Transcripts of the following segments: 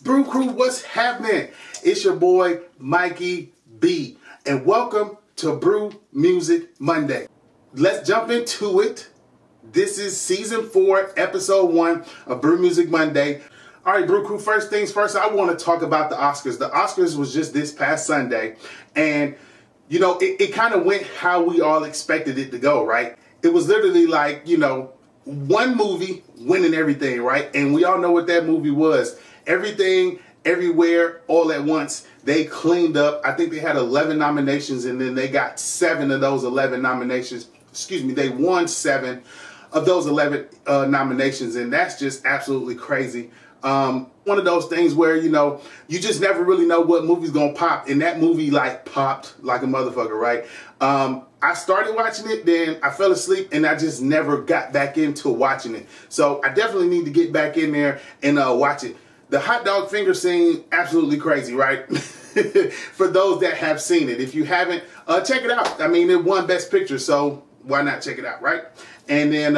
Brew Crew, what's happening? It's your boy, Mikey B, and welcome to Brew Music Monday. Let's jump into it. This is season 4, episode 1 of Brew Music Monday. All right, Brew Crew, first things first, I want to talk about the Oscars. The Oscars was just this past Sunday, and you know, it kind of went how we all expected it to go, right? It was literally like, you know, one movie winning everything, right? And we all know what that movie was. Everything, Everywhere, All at Once. They cleaned up. I think they had 11 nominations, and then they got 7 of those 11 nominations. Excuse me, they won 7 of those 11 nominations, and that's just absolutely crazy. One of those things where, you know, you just never really know what movie's gonna pop, and that movie like popped like a motherfucker, right? I started watching it, then I fell asleep, and I just never got back into watching it. So I definitely need to get back in there and watch it. The hot dog finger scene, absolutely crazy, right? For those that have seen it. If you haven't, check it out. I mean, it won Best Picture, so why not check it out, right? And then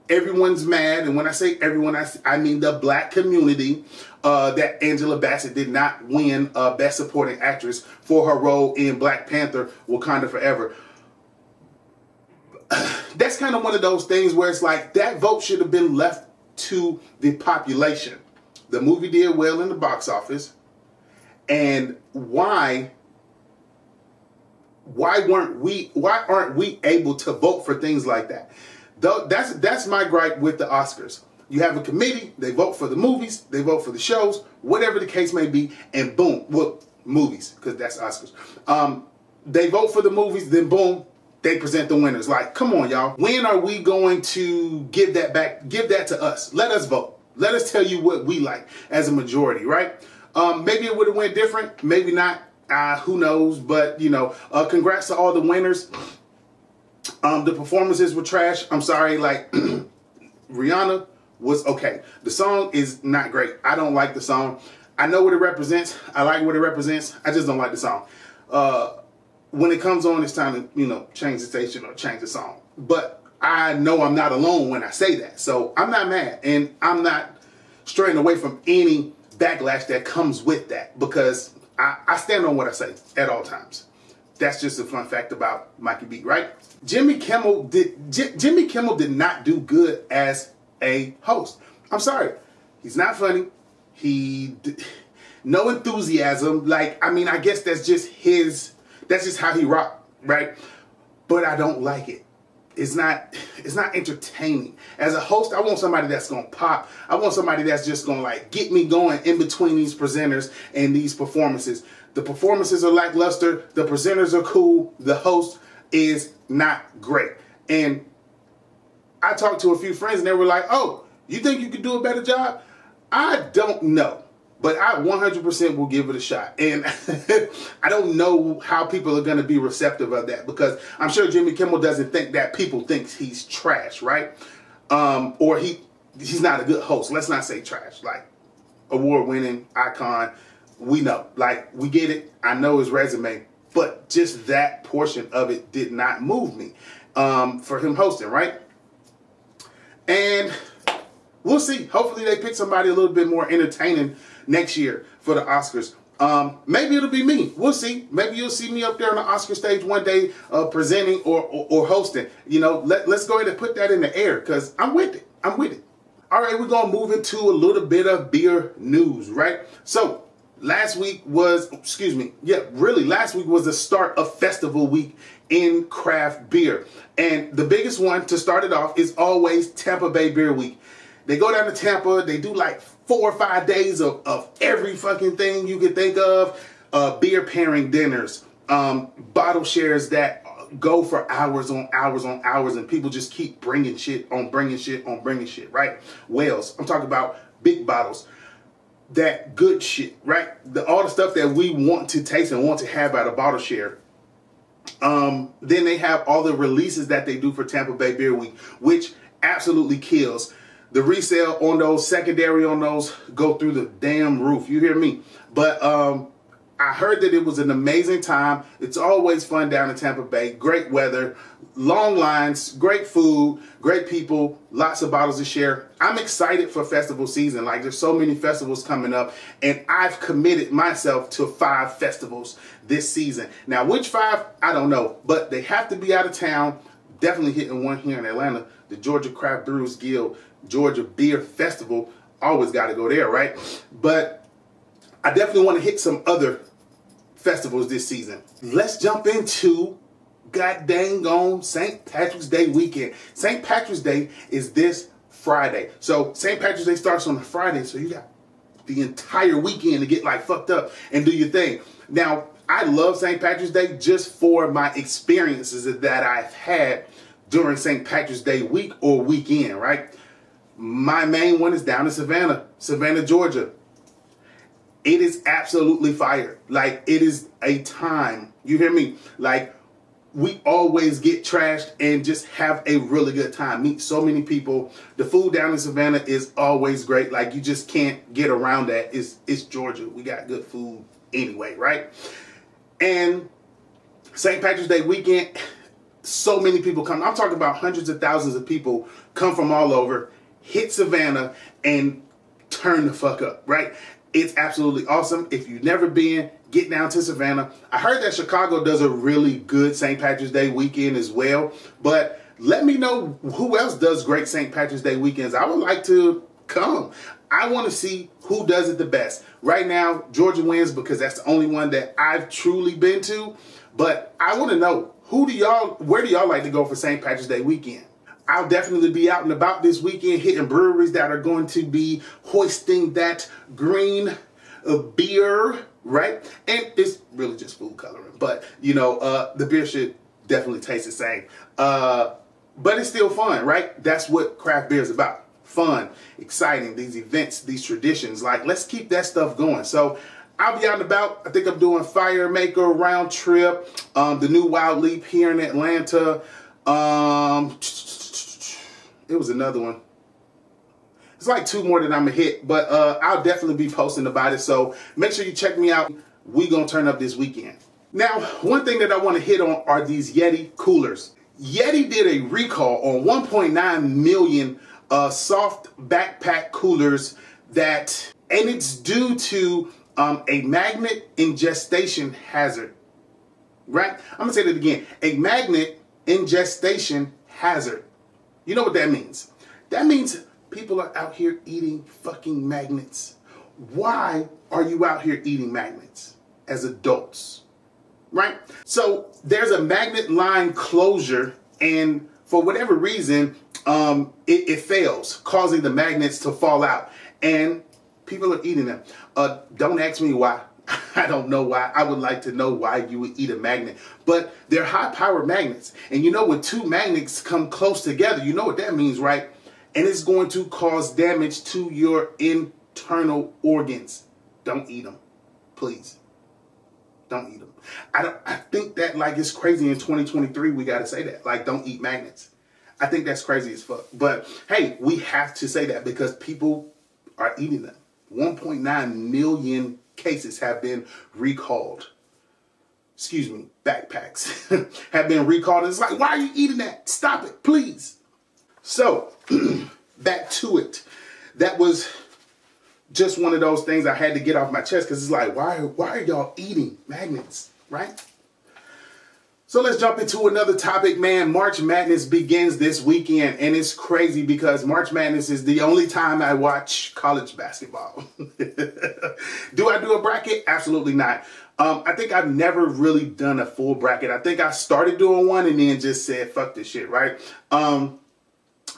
everyone's mad, and when I say everyone, I mean the black community, that Angela Bassett did not win Best Supporting Actress for her role in Black Panther: Wakanda Forever. That's kind of one of those things where it's like that vote should have been left to the population. The movie did well in the box office, and why aren't we able to vote for things like that? That's my gripe with the Oscars. You have a committee, they vote for the movies, they vote for the shows, whatever the case may be, and boom, well, movies, because that's Oscars. They vote for the movies, then boom, they present the winners. Like, come on, y'all. When are we going to give that back? Give that to us. Let us vote. Let us tell you what we like as a majority, right? Maybe it would have went different, maybe not. Who knows? But, you know, congrats to all the winners. The performances were trash. I'm sorry, like, Rihanna was okay. The song is not great. I don't like the song. I know what it represents. I like what it represents. I just don't like the song. When it comes on, it's time to, you know, change the station or change the song. But I know I'm not alone when I say that. So I'm not mad, and I'm not straying away from any backlash that comes with that, because I stand on what I say at all times. That's just a fun fact about Mikey B, right? Jimmy Kimmel did not do good as a host. I'm sorry. He's not funny. No enthusiasm. Like, I mean, I guess that's just how he rock, right? But I don't like it. It's not entertaining. As a host, I want somebody that's gonna pop. I want somebody that's just gonna like get me going in between these presenters and these performances. The performances are lackluster. The presenters are cool. The host is not great. And I talked to a few friends, and they were like, "Oh, you think you could do a better job?" I don't know, but I 100% will give it a shot. And I don't know how people are going to be receptive of that, because I'm sure Jimmy Kimmel doesn't think that people think he's trash, right? Or he's not a good host. Let's not say trash. Like, award-winning icon, we know. Like, we get it. I know his resume. But just that portion of it did not move me for him hosting, right? And we'll see. Hopefully they pick somebody a little bit more entertaining next year for the Oscars. Maybe it'll be me. We'll see. Maybe you'll see me up there on the Oscar stage one day presenting or hosting. You know, let's go ahead and put that in the air, because I'm with it. I'm with it. All right, we're going to move into a little bit of beer news, right? So last week was the start of festival week in craft beer. And the biggest one to start it off is always Tampa Bay Beer Week. They go down to Tampa, they do like 4 or 5 days of every fucking thing you could think of. Beer pairing dinners, bottle shares that go for hours on hours on hours, and people just keep bringing shit on bringing shit on bringing shit, right? Whales, I'm talking about big bottles. That good shit, right? All the stuff that we want to taste and want to have at a bottle share. Then they have all the releases that they do for Tampa Bay Beer Week, which absolutely kills. The resale on those, secondary on those, go through the damn roof. You hear me? But I heard that it was an amazing time. It's always fun down in Tampa Bay. Great weather, long lines, great food, great people, lots of bottles to share. I'm excited for festival season. Like, there's so many festivals coming up, and I've committed myself to 5 festivals this season. Now, which 5? I don't know, but they have to be out of town. Definitely hitting one here in Atlanta, the Georgia Craft Brewers Guild Georgia Beer Festival. Always got to go there, right? But I definitely want to hit some other festivals this season. Let's jump into god dang on St. Patrick's Day weekend. St. Patrick's Day is this Friday. So St. Patrick's Day starts on a Friday, so you got the entire weekend to get like fucked up and do your thing. Now, I love St. Patrick's Day just for my experiences that I've had during St. Patrick's Day week or weekend, right? My main one is down in Savannah, Georgia. It is absolutely fire. Like, it is a time, you hear me? Like, we always get trashed and just have a really good time. Meet so many people. The food down in Savannah is always great. Like, you just can't get around that. It's Georgia. We got good food anyway, right? And St. Patrick's Day weekend, so many people come. I'm talking about hundreds of thousands of people come from all over, hit Savannah, and turn the fuck up, right? It's absolutely awesome. If you've never been, get down to Savannah. I heard that Chicago does a really good St. Patrick's Day weekend as well, but let me know who else does great St. Patrick's Day weekends. I would like to come. I want to see who does it the best. Right now, Georgia wins because that's the only one that I've truly been to, but I want to know, where do y'all like to go for St. Patrick's Day weekend? I'll definitely be out and about this weekend hitting breweries that are going to be hoisting that green beer, right? And it's really just food coloring, but you know, the beer should definitely taste the same. But it's still fun, right? That's what craft beer is about. Fun, exciting, these events, these traditions. Like, let's keep that stuff going. So I'll be out and about. I think I'm doing Firemaker round trip, the new Wild Leap here in Atlanta. It was another one. It's like 2 more that I'm gonna hit, but I'll definitely be posting about it. So make sure you check me out. We gonna turn up this weekend. Now, one thing that I want to hit on are these Yeti coolers. Yeti did a recall on 1.9 million soft backpack coolers and it's due to a magnet ingestation hazard. Right? I'm gonna say that again. A magnet ingestation hazard. You know what that means? That means people are out here eating fucking magnets. Why are you out here eating magnets as adults? Right? So there's a magnet line closure, and for whatever reason, it fails, causing the magnets to fall out. And people are eating them. Don't ask me why. I don't know why. I would like to know why you would eat a magnet. But they're high-powered magnets. And you know, when 2 magnets come close together, you know what that means, right? And it's going to cause damage to your internal organs. Don't eat them. Please. Don't eat them. I think that, like, it's crazy in 2023 we got to say that. Like, don't eat magnets. I think that's crazy as fuck. But, hey, we have to say that because people are eating them. 1.9 million cases have been recalled. Excuse me, backpacks have been recalled. And it's like, why are you eating that? Stop it, please. So, back to it. That was just one of those things I had to get off my chest because it's like, why are y'all eating magnets, right? So let's jump into another topic, man. March Madness begins this weekend, and it's crazy because March Madness is the only time I watch college basketball. Do I do a bracket? Absolutely not. I think I've never really done a full bracket. I think I started doing one and then just said, fuck this shit, right?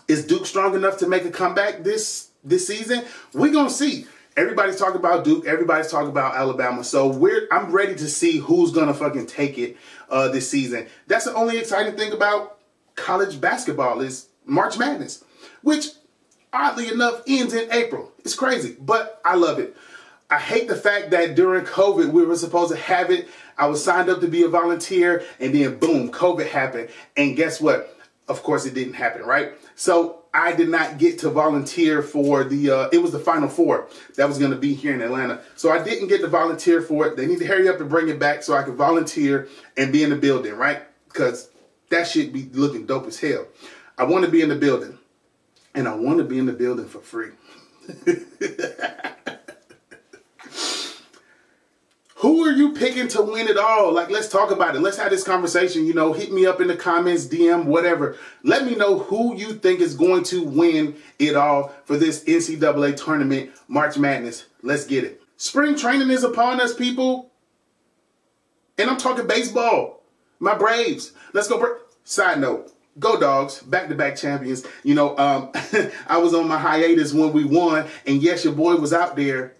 Is Duke strong enough to make a comeback this season? We're going to see. Everybody's talking about Duke. Everybody's talking about Alabama. So I'm ready to see who's going to fucking take it this season. That's the only exciting thing about college basketball is March Madness, which oddly enough ends in April. It's crazy, but I love it. I hate the fact that during COVID, we were supposed to have it. I was signed up to be a volunteer, and then boom, COVID happened. And guess what? Of course, it didn't happen, right? So I did not get to volunteer for the, it was the Final Four that was going to be here in Atlanta. So I didn't get to volunteer for it. They need to hurry up and bring it back so I can volunteer and be in the building, right? Because that shit be looking dope as hell. I want to be in the building. And I want to be in the building for free. Who are you picking to win it all? Like, let's talk about it. Let's have this conversation. You know, hit me up in the comments, DM, whatever. Let me know who you think is going to win it all for this NCAA tournament, March Madness. Let's get it. Spring training is upon us, people. And I'm talking baseball. My Braves. Let's go. Side note. Go Dogs, back-to-back champions. You know, I was on my hiatus when we won, and yes, your boy was out there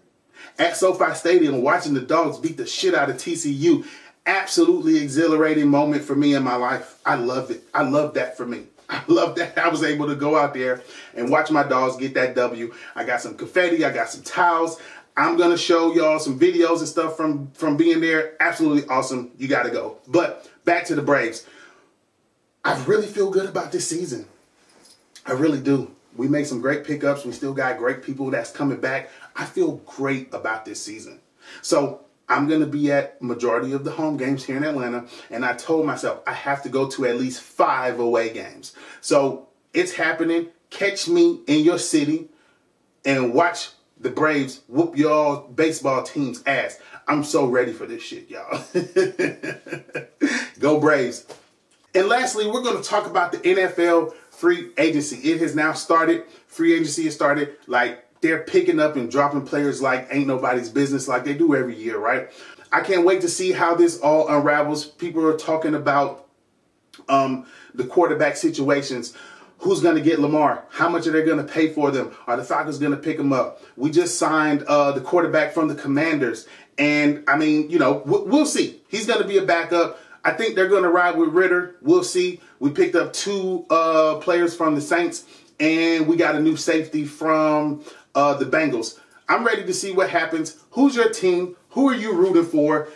at SoFi Stadium watching the Dogs beat the shit out of TCU. Absolutely exhilarating moment for me in my life. I loved it. I loved that for me. I love that I was able to go out there and watch my Dogs get that W. I got some confetti. I got some towels. I'm going to show y'all some videos and stuff from being there. Absolutely awesome. You got to go. But back to the Braves. I really feel good about this season. I really do. We made some great pickups. We still got great people that's coming back. I feel great about this season. So I'm going to be at majority of the home games here in Atlanta. And I told myself I have to go to at least 5 away games. So it's happening. Catch me in your city and watch the Braves whoop y'all baseball team's ass. I'm so ready for this shit, y'all. Go Braves. And lastly, we're going to talk about the NFL free agency. It has now started. Free agency has started. Like, they're picking up and dropping players like ain't nobody's business, like they do every year, right? I can't wait to see how this all unravels. People are talking about the quarterback situations. Who's going to get Lamar? How much are they going to pay for them? Are the Falcons going to pick him up? We just signed the quarterback from the Commanders. And, I mean, you know, we'll see. He's going to be a backup. I think they're going to ride with Ritter. We'll see. We picked up 2 players from the Saints, and we got a new safety from the Bengals. I'm ready to see what happens. Who's your team? Who are you rooting for?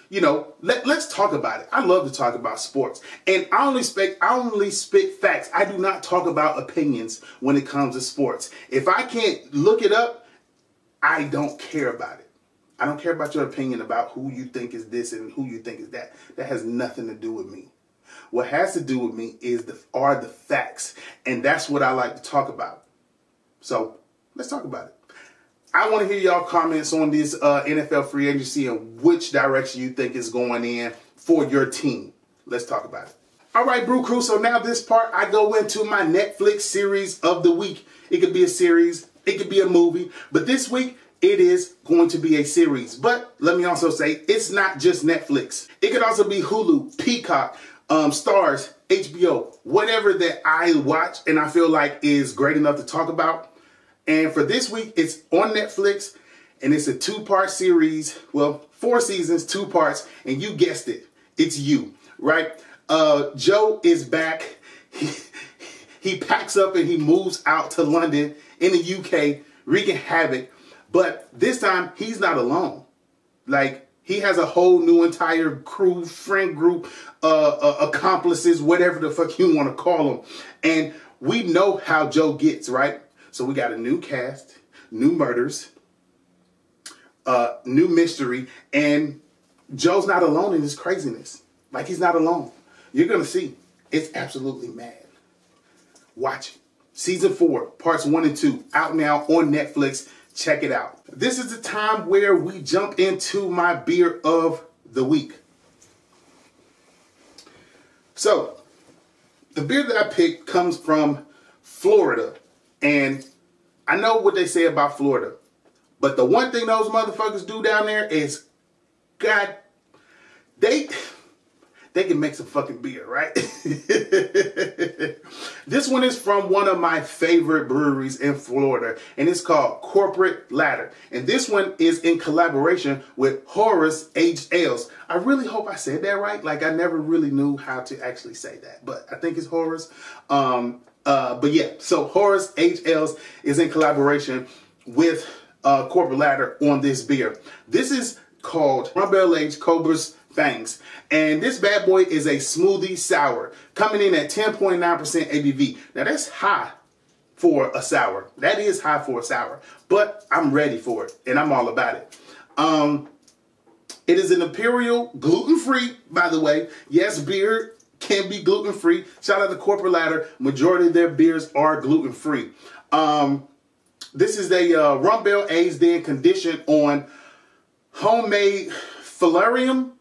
You know, let's talk about it. I love to talk about sports, and I only spit facts. I do not talk about opinions when it comes to sports. If I can't look it up, I don't care about it. I don't care about your opinion about who you think is this and who you think is that. That has nothing to do with me. What has to do with me are the facts, and that's what I like to talk about. So let's talk about it. I want to hear y'all comments on this NFL free agency and which direction you think is going in for your team. Let's talk about it. All right, Brew Crew. So now this part, I go into my Netflix series of the week. It could be a series. It could be a movie. But this week, it is going to be a series. But let me also say, it's not just Netflix. It could also be Hulu, Peacock, Stars, HBO, whatever that I watch and I feel like is great enough to talk about. And for this week, it's on Netflix, and it's a 2-part series. Well, 4 seasons, 2 parts, and you guessed it. It's You, right? Joe is back. He packs up and he moves out to London in the UK, wreaking havoc. But this time, he's not alone. Like, he has a whole new entire crew, friend group, accomplices, whatever the fuck you want to call them. And we know how Joe gets, right? So we got a new cast, new murders, new mystery, and Joe's not alone in his craziness. Like, he's not alone. You're going to see. It's absolutely mad. Watch it. Season 4, parts 1 and 2, out now on Netflix. Check it out. This is the time where we jump into my beer of the week. So, the beer that I picked comes from Florida. And I know what they say about Florida. But the one thing those motherfuckers do down there is, God, they can make some fucking beer, right? This one is from one of my favorite breweries in Florida, and it's called Corporate Ladder. And this one is in collaboration with Horus Aged Ales. I really hope I said that right. Like, I never really knew how to actually say that, but I think it's Horus. But yeah, so Horus Aged Ales is in collaboration with Corporate Ladder on this beer. This is called Rum Barrel Aged Cobra's things. And this bad boy is a smoothie sour coming in at 10.9% ABV. Now that's high for a sour. That is high for a sour, but I'm ready for it and I'm all about it. It is an Imperial, gluten-free, by the way. Yes, beer can be gluten-free. Shout out to Corporate Ladder. Majority of their beers are gluten-free. This is a rum barrel aged and conditioned on homemade Falerium.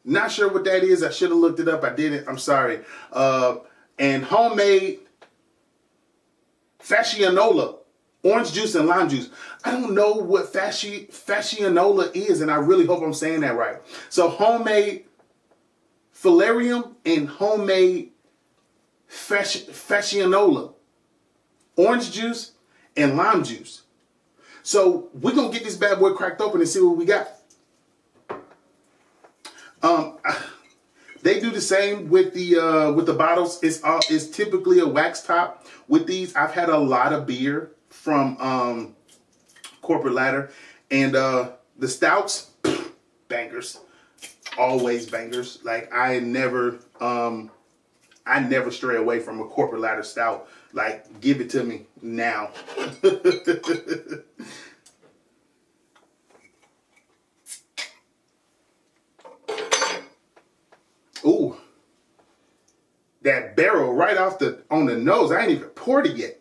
Not sure what that is. I should have looked it up. I didn't. I'm sorry. And homemade Fascianola, orange juice and lime juice. I don't know what Fascianola is, and I really hope I'm saying that right. So homemade Falerium and homemade Fascianola, orange juice and lime juice. So we're gonna get this bad boy cracked open and see what we got. They do the same with the bottles. It's typically a wax top. With these, I've had a lot of beer from Corporate Ladder, and the stouts, bangers, always bangers. Like I never stray away from a Corporate Ladder stout. Like, give it to me now. Ooh, that barrel right off on the nose. I ain't even poured it yet.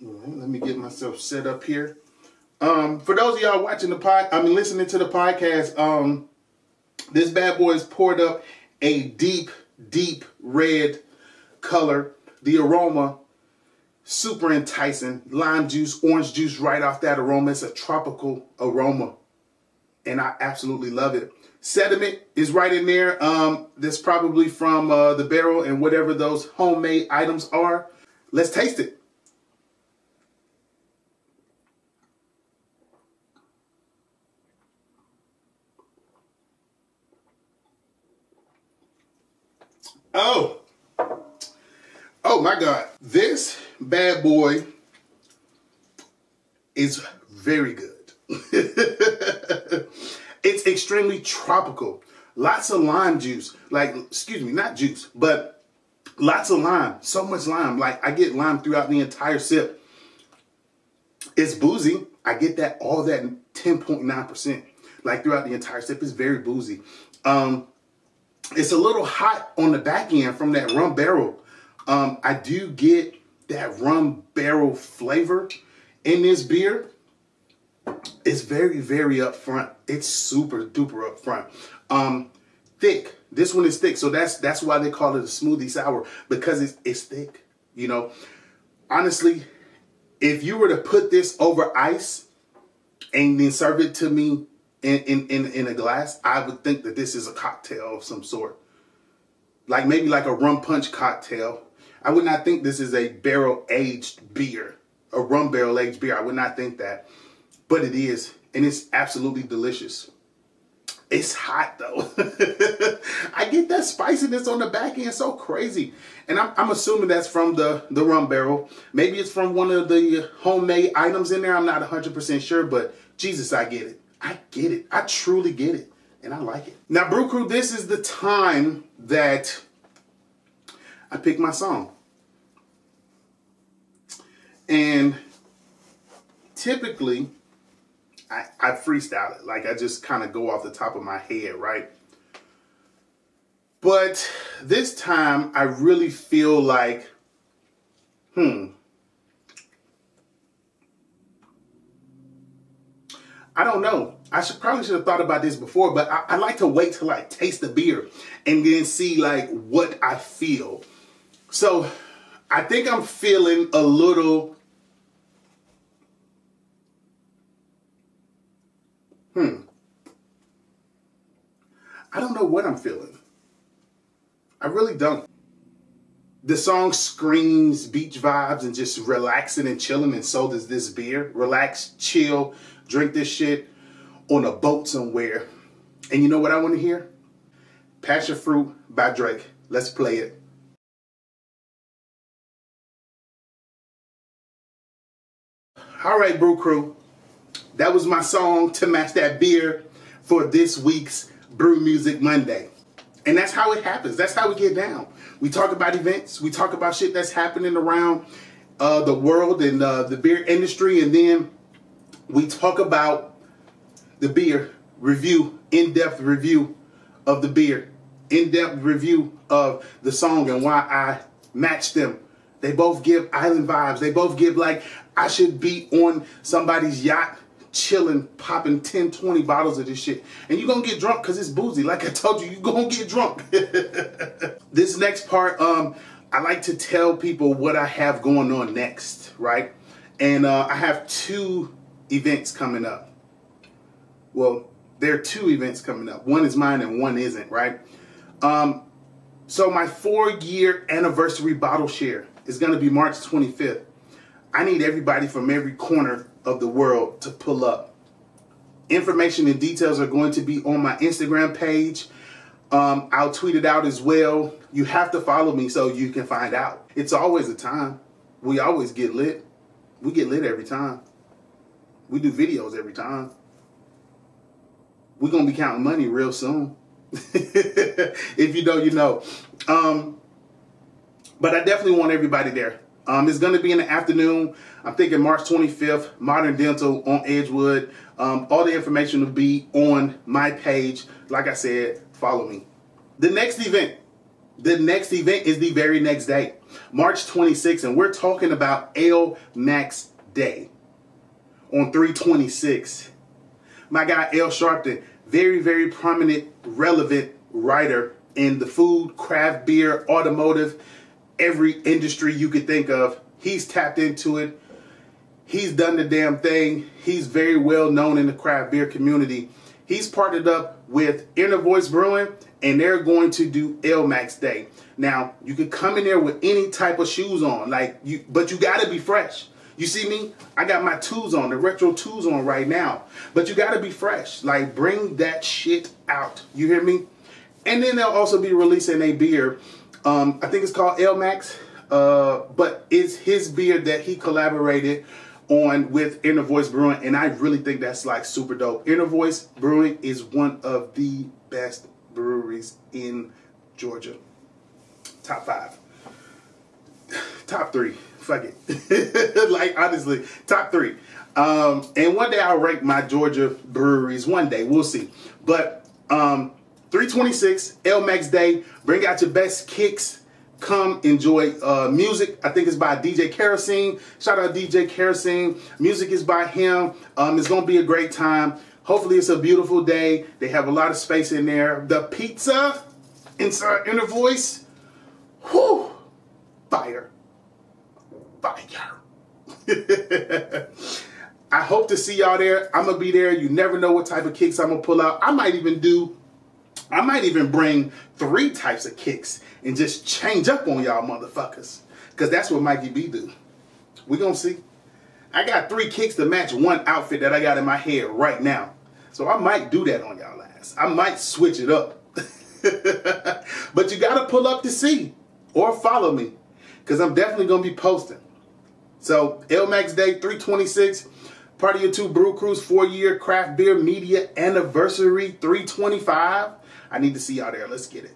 All right, let me get myself set up here. For those of y'all watching listening to the podcast, this bad boy is poured up a deep, deep red color. The aroma, super enticing. Lime juice, orange juice right off that aroma. It's a tropical aroma, and I absolutely love it. Sediment is right in there. That's probably from the barrel and whatever those homemade items are. Let's taste it. Oh my God. This bad boy is very good. It's extremely tropical. Lots of lime juice. Like, excuse me, not juice, but lots of lime. So much lime. Like, I get lime throughout the entire sip. It's boozy. I get that, all that 10.9%. Like, throughout the entire sip. It's very boozy. It's a little hot on the back end from that rum barrel. I do get that rum barrel flavor in this beer. It's very, very upfront. It's super duper upfront. Thick. This one is thick, so that's why they call it a smoothie sour, because it's thick. You know, honestly, if you were to put this over ice and then serve it to me in a glass, I would think that this is a cocktail of some sort. Like maybe like a rum punch cocktail. I would not think this is a barrel aged beer, a rum barrel aged beer. I would not think that, but it is, and it's absolutely delicious. It's hot though. I get that spiciness on the back end, so crazy. And I'm assuming that's from the rum barrel. Maybe it's from one of the homemade items in there. I'm not 100% sure, but Jesus, I get it. I get it. I truly get it. And I like it. Now, Brew Crew, this is the time that I pick my song. And typically, I freestyle it. Like, I just kind of go off the top of my head, right? But this time, I really feel like, I don't know. I probably should have thought about this before, but I like to wait till I taste the beer and then see like what I feel. So I think I'm feeling a little, I don't know what I'm feeling. I really don't. The song screams beach vibes and just relaxing and chilling, and so does this beer. Relax, chill, drink this shit on a boat somewhere. And you know what I want to hear? Passion Fruit by Drake. Let's play it. All right, Brew Crew. That was my song to match that beer for this week's Brew Music Monday. And that's how it happens. That's how we get down. We talk about events. We talk about shit that's happening around the world and the beer industry. And then we talk about the beer review, in-depth review of the beer, in-depth review of the song and why I matched them. They both give island vibes. They both give like I should be on somebody's yacht chilling, popping 10, 20 bottles of this shit. And you're going to get drunk because it's boozy. Like I told you, you're going to get drunk. This next part, I like to tell people what I have going on next, right? And I have 2 events coming up. Well, there are 2 events coming up. One is mine and one isn't, right? So my 4-year anniversary bottle share is going to be March 25th. I need everybody from every corner of the world to pull up. Information and details are going to be on my Instagram page. I'll tweet it out as well. You have to follow me so you can find out. It's always a time. We always get lit. We get lit every time. We do videos every time. We're going to be counting money real soon. If you know, you know. But I definitely want everybody there. It's going to be in the afternoon. I'm thinking March 25th, Modern Dental on Edgewood. All the information will be on my page. Like I said, follow me. The next event is the very next day, March 26th, and we're talking about Ale Max Day on 3/26. My guy Al Sharpton, very, very prominent, relevant writer in the food, craft beer, automotive, every industry you could think of. He's tapped into it. He's done the damn thing. He's very well known in the craft beer community. He's partnered up with Inner Voice Brewing, and they're going to do Ale Max Day. Now, you could come in there with any type of shoes on, but you got to be fresh. You see me? I got my 2s on, the retro 2s on right now. But you got to be fresh. Like, bring that shit out. You hear me? And then they'll also be releasing a beer. I think it's called Ale Max, but it's his beer that he collaborated on with Inner Voice Brewing, and I really think that's like super dope. Inner Voice Brewing is one of the best breweries in Georgia. Top 5. Top 3. Fuck it. Like, honestly, top 3. And one day I'll rank my Georgia breweries. One day, we'll see. But 3/26, Ale Max Day. Bring out your best kicks. Come enjoy music. I think it's by DJ Kerosene. Shout out DJ Kerosene. Music is by him. It's going to be a great time. Hopefully it's a beautiful day. They have a lot of space in there. The pizza inside Inner Voice. Whew. Fire. Fire. I hope to see y'all there. I'm going to be there. You never know what type of kicks I'm going to pull out. I might even bring 3 types of kicks and just change up on y'all motherfuckers. Because that's what Mikey B do. We gonna see. I got 3 kicks to match one outfit that I got in my head right now. So I might do that on y'all ass. I might switch it up. But you gotta pull up to see. Or follow me. Because I'm definitely gonna be posting. So Ale Max Day 3/26. Part of your 2 Brew Crews 4-year craft beer media anniversary 3/25. I need to see y'all there. Let's get it.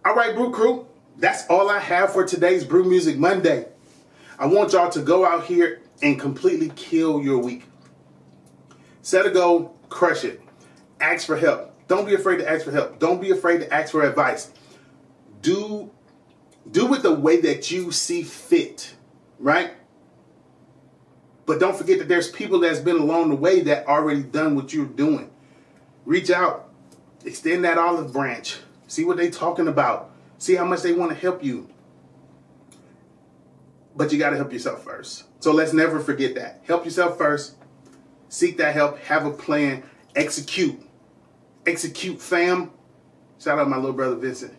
All right, Brew Crew. That's all I have for today's Brew Music Monday. I want y'all to go out here and completely kill your week. Set a goal, crush it. Ask for help. Don't be afraid to ask for help. Don't be afraid to ask for advice. Do it the way that you see fit, right? But don't forget that there's people that's been along the way that already done what you're doing. Reach out. Extend that olive branch. See what they talking about. See how much they want to help you. But you got to help yourself first. So let's never forget that. Help yourself first. Seek that help. Have a plan. Execute. Execute, fam. Shout out my little brother Vincent.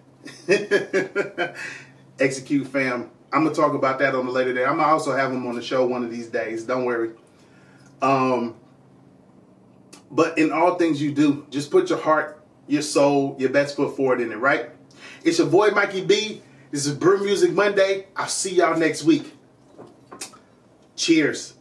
Execute, fam. I'm going to talk about that on a later day. I'm going to also have him on the show one of these days. Don't worry. But in all things you do, just put your heart, your soul, your best foot forward in it, right? It's your boy, Mikey B. This is Brew Music Monday. I'll see y'all next week. Cheers.